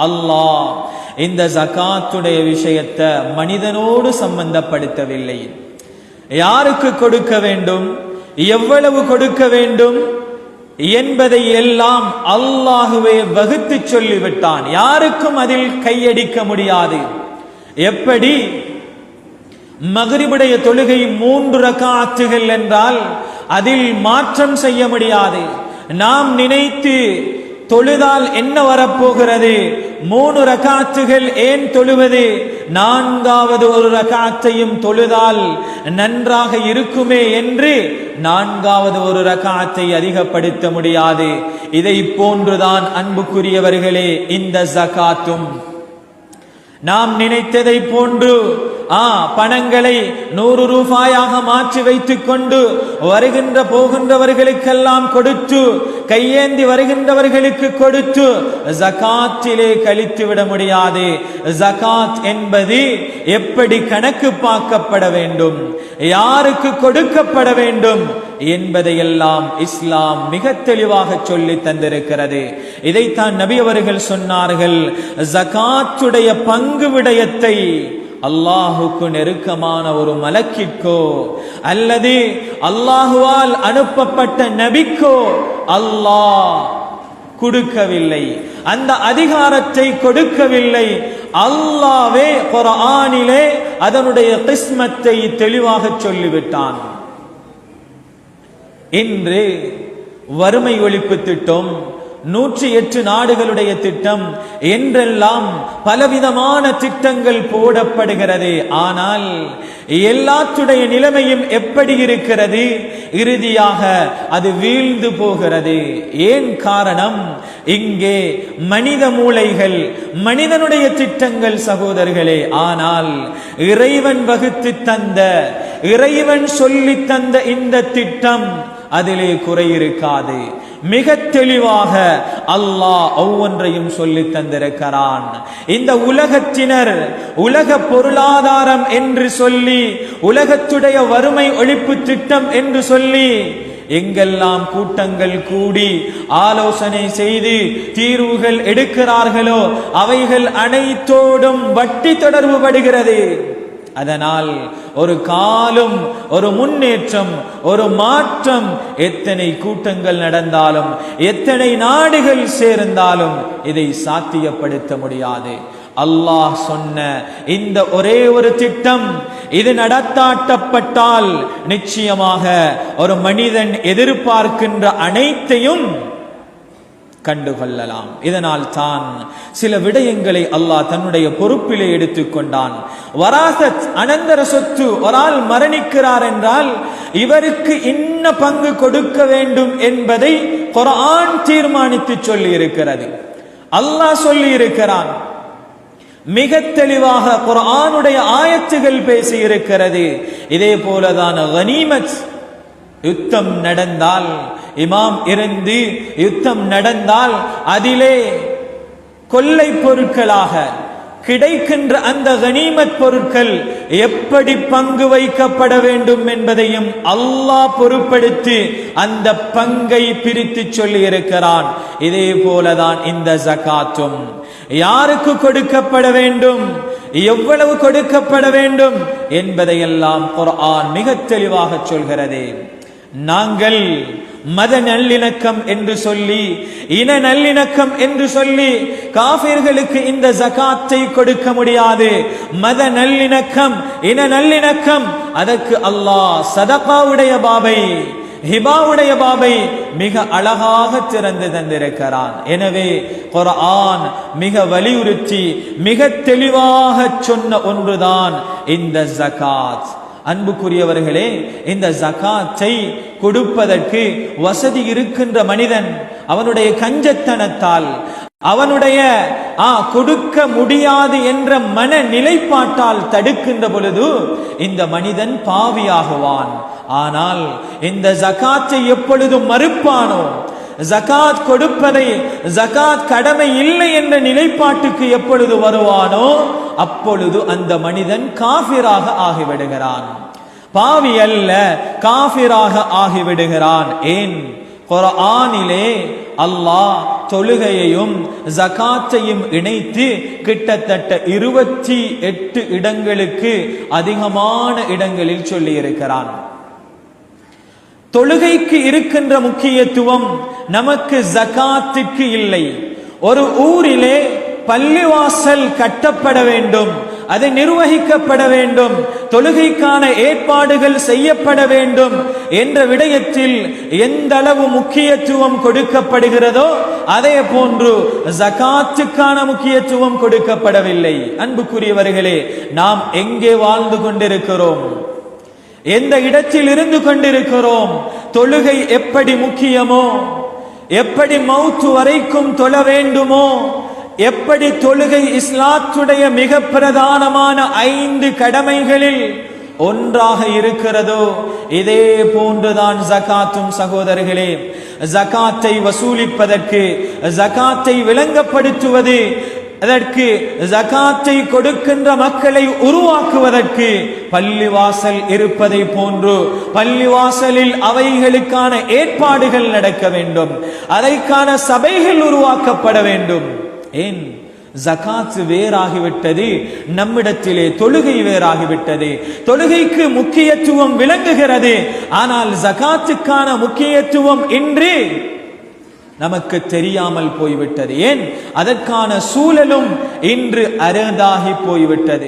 அல்லாஹ் இந்த ஜகாத்துடைய விஷயத்தை மனிதனோடு சம்பந்தப்படுத்தவில்லை. யாருக்கு கொடுக்க வேண்டும், எவ்வளவு கொடுக்க வேண்டும் என்பதை எல்லாம் அல்லாஹுவே வகுத்து சொல்லிவிட்டான். யாருக்கும் அதில் கையடிக்க முடியாது. எப்படி மக்ரிபுடைய தொழுகை 3 ரக்காத்துகள் என்றால் அதில் மாற்றம் செய்ய முடியாது. நாம் நினைத்து தொழுதால் என்ன வரப்போகிறது, 3 ரக்காத்துகள் ஏன் தொழுவது, 4வது ஒரு ரக்காத்தையும் தொழுதால் நன்றாக இருக்குமே என்று 4வது ஒரு ரக்காத்தை அதிகப்படுத்த முடியாது. இதை போன்றுதான் அன்புக்குரியவர்களே இந்த ஜகாத்தும். நாம் நினைத்ததை போன்று பணங்களை 100 ரூபாயாக மாற்றி வைத்துக் கொண்டு வருகின்ற போகின்றவர்களுக்கெல்லாம் கொடுத்து, கையேந்தி வருகின்றவர்களுக்கு கொடுத்து ஜகாத்திலே கழித்து விட முடியாது. ஜகாத் என்பது எப்படி கணக்கு பார்க்கப்பட வேண்டும், யாருக்கு கொடுக்கப்பட வேண்டும் என்பதையெல்லாம் இஸ்லாம் மிக தெளிவாக சொல்லி தந்திருக்கிறது. இதைத்தான் நபி அவர்கள் சொன்னார்கள், ஜகாத்துடைய பங்கு விடயத்தை அல்லாஹுக்கு நெருக்கமான ஒரு மலக்கிற்கோ அல்லது அல்லாஹுவால் அனுப்பப்பட்ட நபிக்கோ அல்லாஹ் கொடுக்கவில்லை, அந்த அதிகாரத்தை கொடுக்கவில்லை. அல்லாஹ்வே குர்ஆனிலே அதனுடைய கிஸ்மத்தை தெளிவாக சொல்லிவிட்டான். இன்று வறுமை ஒழிப்பு திட்டம், 108 நாடுகளுடைய திட்டம் என்றெல்லாம் பலவிதமான திட்டங்கள் போடப்படுகிறது. ஆனால் எல்லாத்துடைய நிலைமையும் எப்படி இருக்கிறது, இறுதியாக அது வீழ்ந்து போகிறது. ஏன் காரணம், இங்கே மனித மூளைகள், மனிதனுடைய திட்டங்கள் சகோதரர்களே. ஆனால் இறைவன் வகுத்து தந்த, இறைவன் சொல்லி தந்த இந்த திட்டம் அதிலே குறை இருக்காது. மிக தெளிவாக அல்லாஹ் ஒவ்வொன்றையும் சொல்லி தந்திருக்கிறான். இந்த உலகத்தினர் உலக பொருளாதாரம் என்று சொல்லி, உலகத்துடைய வறுமை ஒழிப்பு திட்டம் என்று சொல்லி எங்கெல்லாம் கூட்டங்கள் கூடி ஆலோசனை செய்து தீர்வுகள் எடுக்கிறார்களோ அவைகள் அனைத்தோடும் வட்டி தொடர்பு படுகிறது. அதனால் ஒரு காலம், ஒரு முன்னேற்றம், ஒரு மாற்றம், எத்தனை கூட்டங்கள் நடந்தாலும், எத்தனை நாடுகள் சேர்ந்தாலும் இதை சாத்தியப்படுத்த முடியாது. அல்லாஹ் சொன்ன இந்த ஒரே ஒரு திட்டம் இது நடத்தாட்டப்பட்டால் நிச்சயமாக ஒரு மனிதன் எதிர்பார்க்கின்ற அனைத்தையும் கண்டுகொள்ளலாம். இதனால் தான் சில விடயங்களை அல்லாஹ் தன்னுடைய பொறுப்பிலே எடுத்துக்கொண்டான். வராசத், அனந்தர சொத்து, ஒரு ஆள் மரணிக்கிறார் என்றால் இவருக்கு இன்ன பங்கு கொடுக்க வேண்டும் என்பதை குர்ஆன் தீர்மானித்து சொல்லி இருக்கிறது. அல்லாஹ் சொல்லி இருக்கிறான். மிக தெளிவாக குர்ஆனுடைய ஆயத்துகள் பேசி இருக்கிறது. இதே போலதான் கனீமத், யுத்தம் நடந்தால், இமாம் இருந்து யுத்தம் நடந்தால் அதிலே கொள்ளை பொருட்களாக கிடைக்கின்ற அந்த கனீமத் பொருட்கள் எப்படி பங்கு வைக்கப்பட வேண்டும் என்பதையும் அல்லாஹ் பொறுப்படுத்தி அந்த பங்கை பிரித்து சொல்லி இருக்கிறான். இதே போலதான் இந்த ஜகாத்தும் யாருக்கு கொடுக்கப்பட வேண்டும், எவ்வளவு கொடுக்கப்பட வேண்டும் என்பதையெல்லாம் குர்ஆன் மிக தெளிவாக சொல்கிறது. நாங்கள் மத நல்லிணக்கம் என்று சொல்லி, இன நல்லிணக்கம் என்று சொல்லி காஃபிர்களுக்கு இந்த ஜகாத்தை கொடுக்க முடியாது. மத நல்லிணக்கம், இன நல்லிணக்கம், அதற்கு அல்லாஹ் சதகாவுடைய பாபை, ஹிபாவுடைய பாபை மிக அழகாக திறந்து தந்திருக்கிறான். எனவே குர்ஆன் மிக வலியுறுத்தி மிக தெளிவாக சொன்ன ஒன்றுதான் இந்த ஜகாத். அன்புக்குரியவர்களே, இந்த ஜகாத்தை கொடுப்பதற்கு வசதி இருக்கின்ற மனிதன் அவனுடைய கஞ்சத்தனத்தால், அவனுடைய கொடுக்க முடியாது என்ற மன நிலைப்பாட்டால் தடுக்கின்ற பொழுது இந்த மனிதன் பாவியாகுவான். ஆனால் இந்த ஜகாத்தை எப்பொழுதும் மறுப்பானோ, ஜகாத் கொடுப்பதை, ஜகாத் கடமை இல்லை என்ற நிலைப்பாட்டுக்கு எப்பொழுது வருவானோ அப்பொழுது அந்த மனிதன் காஃபிராக ஆகிவிடுகிறான். பாவி அல்ல, காஃபிராக ஆகிவிடுகிறான். ஏன்? குர்ஆனிலே அல்லாஹ் தொழுகையையும் ஜகாத்தையும் இணைத்து கிட்டத்தட்ட 28 இடங்களுக்கு அதிகமான இடங்களில் சொல்லி இருக்கிறான். தொழுகைக்கு இருக்கின்ற முக்கியத்துவம் நமக்கு ஜகாத்துக்கு இல்லை. ஒரு ஊரிலே பள்ளிவாசல் கட்டப்பட வேண்டும், அது நிர்வகிக்கப்பட வேண்டும், தொழுகைக்கான ஏற்பாடுகள் செய்யப்பட வேண்டும் என்ற விடயத்தில் எந்த அளவு முக்கியத்துவம் கொடுக்கப்படுகிறதோ அதே போன்று ஜகாத்துக்கான முக்கியத்துவம் கொடுக்கப்படவில்லை. அன்புக்குரியவர்களே, நாம் எங்கே வாழ்ந்து கொண்டிருக்கிறோம்? எந்த இடத்தில் இருந்து கொண்டிருக்கிறோம்? தொழுகை எப்படி முக்கியமோ, எப்படி மௌத்து வரைக்கும் தொழ வேண்டுமோ, எப்படி தொழுகை இஸ்லாத்துடைய மிக பிரதானமான 5 கடமைகளில் ஒன்றாக இருக்கிறதோ இதே போன்றுதான் ஜகாத்தும். சகோதரர்களே, ஜகாத்தை வசூலிப்பதற்கு, ஜகாத்தை விளங்கப்படுத்துவது, அதற்கு ஜகாத்தை கொடுக்கின்ற மக்களை உருவாக்குவதற்கு பள்ளிவாசல் இருப்பதை போன்று பள்ளிவாசலில் அவைகளுக்கான ஏற்பாடுகள் நடக்க வேண்டும், அதற்கான சபைகள் உருவாக்கப்பட வேண்டும். ஏன்? ஜகாத் வேறாகிவிட்டது, நம்மிடத்திலே தொழுகை வேறாகிவிட்டது. தொழுகைக்கு முக்கியத்துவம் விளங்குகிறது, ஆனால் ஜகாத்துக்கான முக்கியத்துவம் இன்று நமக்கு தெரியாமல் போய்விட்டது. ஏன்? அதற்கான சூழலும் இன்று அரிதாகி போய்விட்டது.